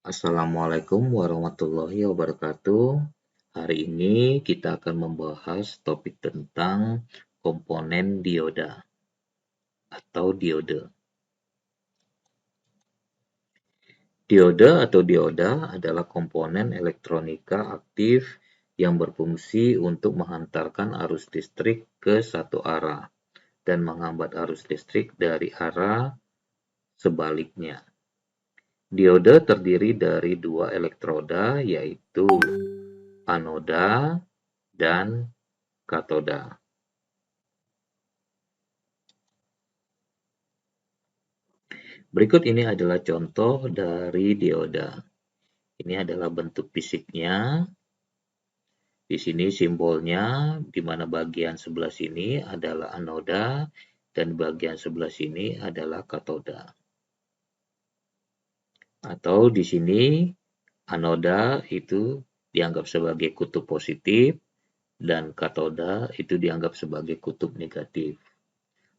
Assalamualaikum warahmatullahi wabarakatuh. Hari ini kita akan membahas topik tentang komponen dioda atau diode. Diode atau dioda adalah komponen elektronika aktif yang berfungsi untuk menghantarkan arus listrik ke satu arah dan menghambat arus listrik dari arah sebaliknya. Diode terdiri dari dua elektroda, yaitu anoda dan katoda. Berikut ini adalah contoh dari dioda. Ini adalah bentuk fisiknya. Di sini simbolnya, di mana bagian sebelah sini adalah anoda dan bagian sebelah sini adalah katoda. Atau di sini anoda itu dianggap sebagai kutub positif dan katoda itu dianggap sebagai kutub negatif.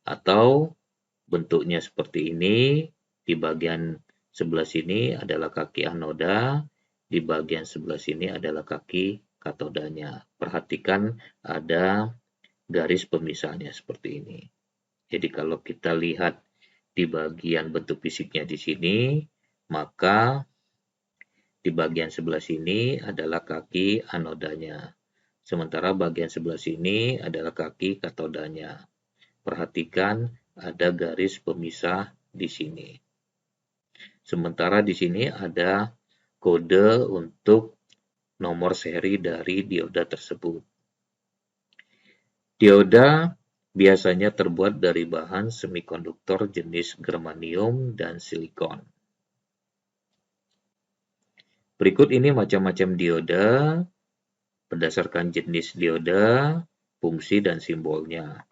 Atau bentuknya seperti ini, di bagian sebelah sini adalah kaki anoda, di bagian sebelah sini adalah kaki katodanya. Perhatikan ada garis pemisahnya seperti ini. Jadi kalau kita lihat di bagian bentuk fisiknya di sini, maka di bagian sebelah sini adalah kaki anodanya. Sementara bagian sebelah sini adalah kaki katodanya. Perhatikan ada garis pemisah di sini. Sementara di sini ada kode untuk nomor seri dari dioda tersebut. Dioda biasanya terbuat dari bahan semikonduktor jenis germanium dan silikon. Berikut ini macam-macam dioda berdasarkan jenis dioda, fungsi dan simbolnya.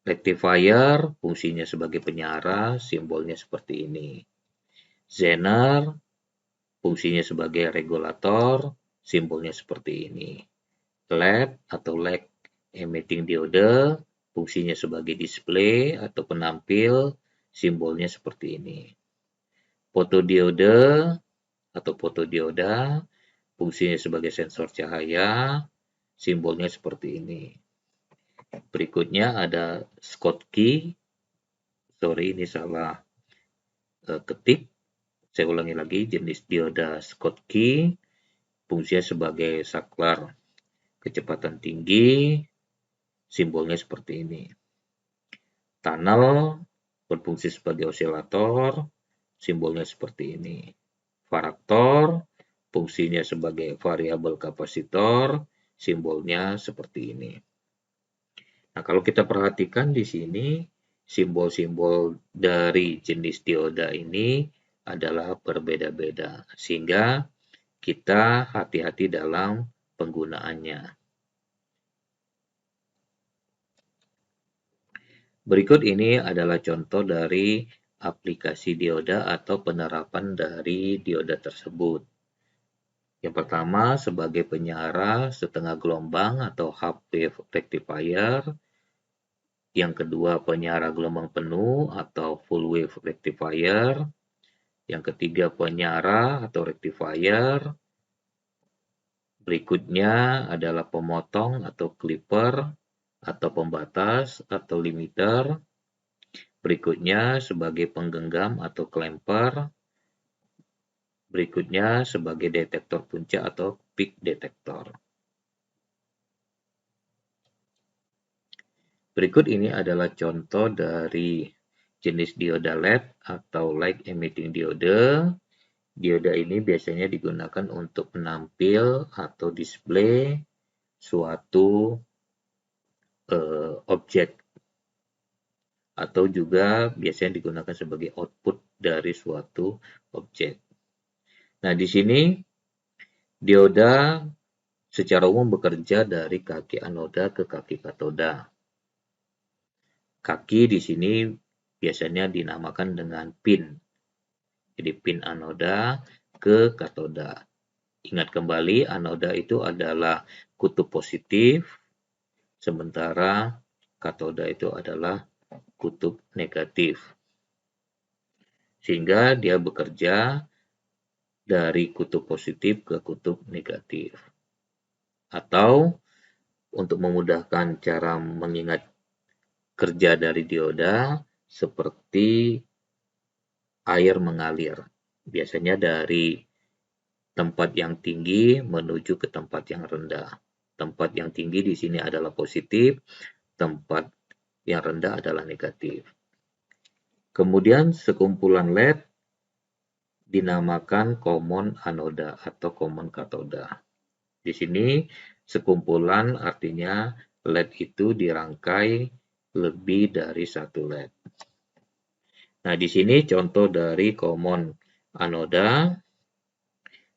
Rectifier fungsinya sebagai penyara, simbolnya seperti ini. Zener fungsinya sebagai regulator, simbolnya seperti ini. LED atau lag emitting diode fungsinya sebagai display atau penampil, simbolnya seperti ini. Fotodiode atau fotodioda fungsinya sebagai sensor cahaya, simbolnya seperti ini. Berikutnya ada Schottky. Sorry, ini salah ketik. Saya ulangi lagi, jenis dioda Schottky fungsinya sebagai saklar kecepatan tinggi, simbolnya seperti ini. Tunnel berfungsi sebagai osilator, simbolnya seperti ini. Varaktor fungsinya sebagai variabel kapasitor, simbolnya seperti ini. Nah, kalau kita perhatikan di sini, simbol-simbol dari jenis dioda ini adalah berbeda-beda, sehingga kita hati-hati dalam penggunaannya. Berikut ini adalah contoh dari aplikasi dioda atau penerapan dari dioda tersebut. Yang pertama, sebagai penyara setengah gelombang atau half wave rectifier. Yang kedua, penyara gelombang penuh atau full wave rectifier. Yang ketiga, penyara atau rectifier. Berikutnya adalah pemotong atau clipper atau pembatas atau limiter. Berikutnya sebagai penggenggam atau clamper. Berikutnya sebagai detektor puncak atau peak detektor. Berikut ini adalah contoh dari jenis dioda LED atau light emitting diode. Dioda ini biasanya digunakan untuk penampil atau display suatu objek, atau juga biasanya digunakan sebagai output dari suatu objek. Nah, di sini dioda secara umum bekerja dari kaki anoda ke kaki katoda. Kaki di sini biasanya dinamakan dengan pin. Jadi pin anoda ke katoda. Ingat kembali, anoda itu adalah kutub positif, sementara katoda itu adalah kutub negatif. Sehingga dia bekerja dari kutub positif ke kutub negatif. Atau untuk memudahkan cara mengingat kerja dari dioda, seperti air mengalir. Biasanya dari tempat yang tinggi menuju ke tempat yang rendah. Tempat yang tinggi di sini adalah positif, tempat yang rendah adalah negatif. Kemudian sekumpulan LED dinamakan common anoda atau common katoda. Di sini sekumpulan artinya LED itu dirangkai lebih dari satu LED. Nah, di sini contoh dari common anoda.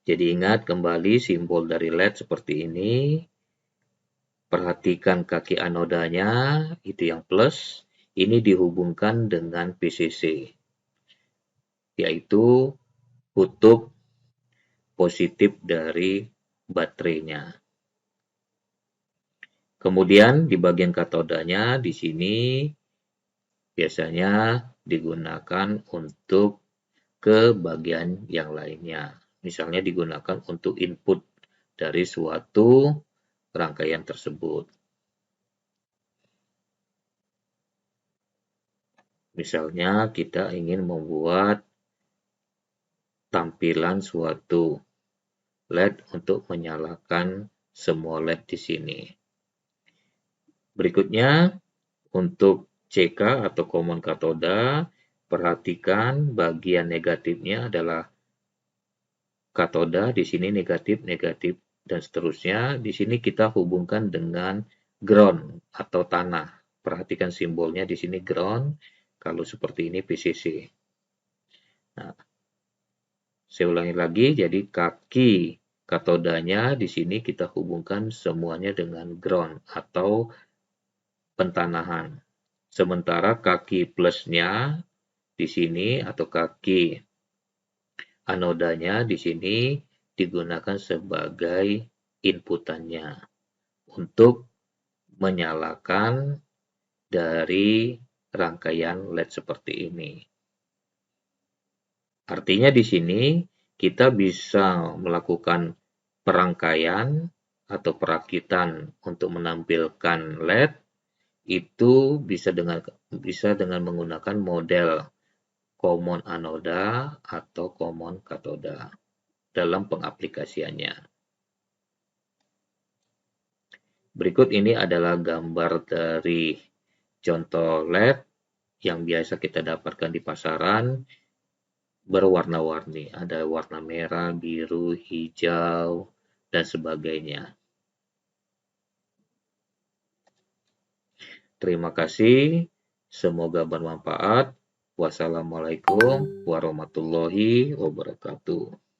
Jadi ingat kembali simbol dari LED seperti ini. Perhatikan kaki anodanya, itu yang plus. Ini dihubungkan dengan PCC, yaitu kutub positif dari baterainya. Kemudian di bagian katodanya di sini biasanya digunakan untuk ke bagian yang lainnya. Misalnya digunakan untuk input dari suatu rangkaian tersebut. Misalnya kita ingin membuat tampilan suatu LED untuk menyalakan semua LED di sini. Berikutnya, untuk CK atau common katoda, perhatikan bagian negatifnya adalah katoda, di sini negatif, negatif, dan seterusnya. Di sini kita hubungkan dengan ground atau tanah. Perhatikan simbolnya di sini ground, kalau seperti ini PCC. Nah, saya ulangi lagi, jadi kaki katodanya di sini kita hubungkan semuanya dengan ground atau pentanahan. Sementara kaki plusnya di sini atau kaki anodanya di sini digunakan sebagai inputannya untuk menyalakan dari rangkaian LED seperti ini. Artinya di sini kita bisa melakukan perangkaian atau perakitan untuk menampilkan LED itu bisa dengan menggunakan model common anoda atau common katoda dalam pengaplikasiannya. Berikut ini adalah gambar dari contoh LED yang biasa kita dapatkan di pasaran, berwarna-warni. Ada warna merah, biru, hijau, dan sebagainya. Terima kasih, semoga bermanfaat. Wassalamualaikum warahmatullahi wabarakatuh.